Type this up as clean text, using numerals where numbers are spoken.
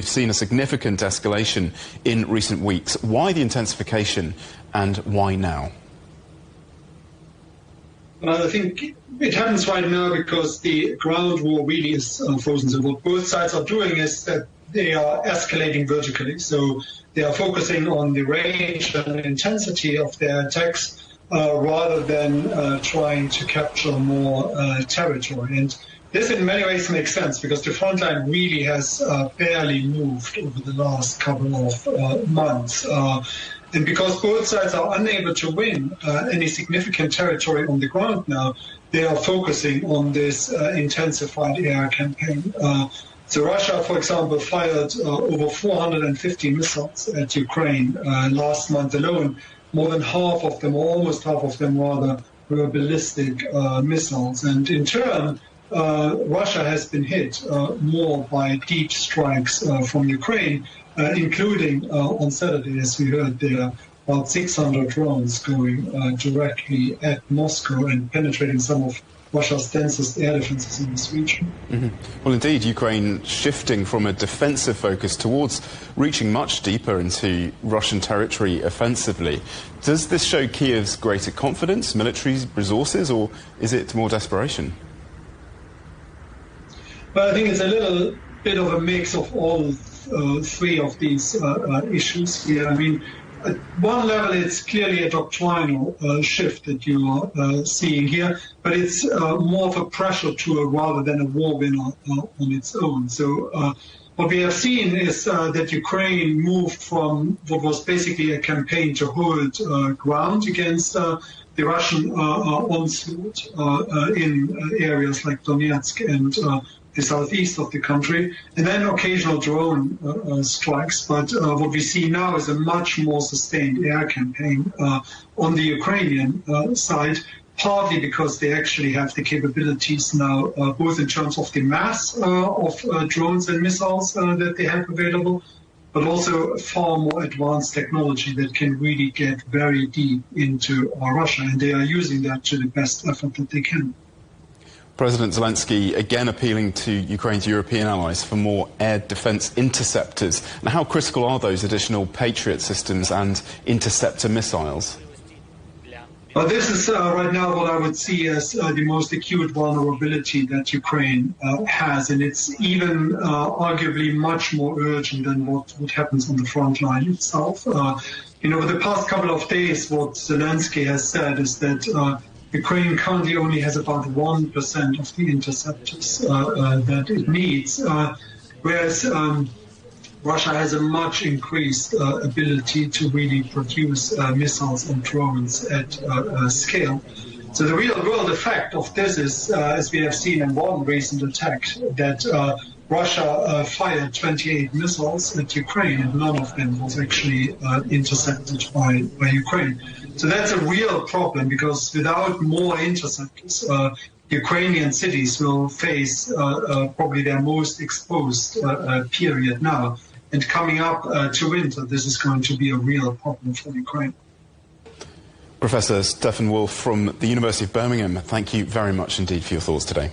We've seen a significant escalation in recent weeks. Why the intensification and why now? I think it happens right now because the ground war really is frozen. So what both sides are doing is that they are escalating vertically. So they are focusing on the range and intensity of their attacks rather than trying to capture more territory. And this in many ways makes sense because the front line really has barely moved over the last couple of months. And because both sides are unable to win any significant territory on the ground now, they are focusing on this intensified air campaign. So Russia, for example, fired over 450 missiles at Ukraine last month alone. More than half of them, or almost half of them rather, were ballistic missiles. And in turn, Russia has been hit more by deep strikes from Ukraine, including on Saturday, as we heard there, about 600 drones going directly at Moscow and penetrating some of Russia's densest air defenses in this region. Well, indeed, Ukraine shifting from a defensive focus towards reaching much deeper into Russian territory offensively. Does this show Kiev's greater confidence, military resources, or is it more desperation? Well, I think it's a little bit of a mix of all three of these issues here. I mean, at one level, it's clearly a doctrinal shift that you are seeing here, but it's more of a pressure tool rather than a war winner on its own. So what we have seen is that Ukraine moved from what was basically a campaign to hold ground against the Russian onslaught in areas like Donetsk and the southeast of the country, and then occasional drone strikes. But what we see now is a much more sustained air campaign on the Ukrainian side, partly because they actually have the capabilities now, both in terms of the mass of drones and missiles that they have available, but also far more advanced technology that can really get very deep into Russia, and they are using that to the best effort that they can. President Zelensky again appealing to Ukraine's European allies for more air defence interceptors. And how critical are those additional Patriot systems and interceptor missiles? This is right now what I would see as the most acute vulnerability that Ukraine has, and it's even arguably much more urgent than what happens on the front line itself. Over the past couple of days, what Zelensky has said is that Ukraine currently only has about 1% of the interceptors that it needs, whereas Russia has a much increased ability to really produce missiles and drones at scale. So the real-world effect of this is, as we have seen in one recent attack, that Russia fired 28 missiles at Ukraine, and none of them was actually intercepted by Ukraine. So that's a real problem, because without more interceptors, Ukrainian cities will face probably their most exposed period now. And coming up to winter, this is going to be a real problem for Ukraine. Professor Stefan Wolff from the University of Birmingham, thank you very much indeed for your thoughts today.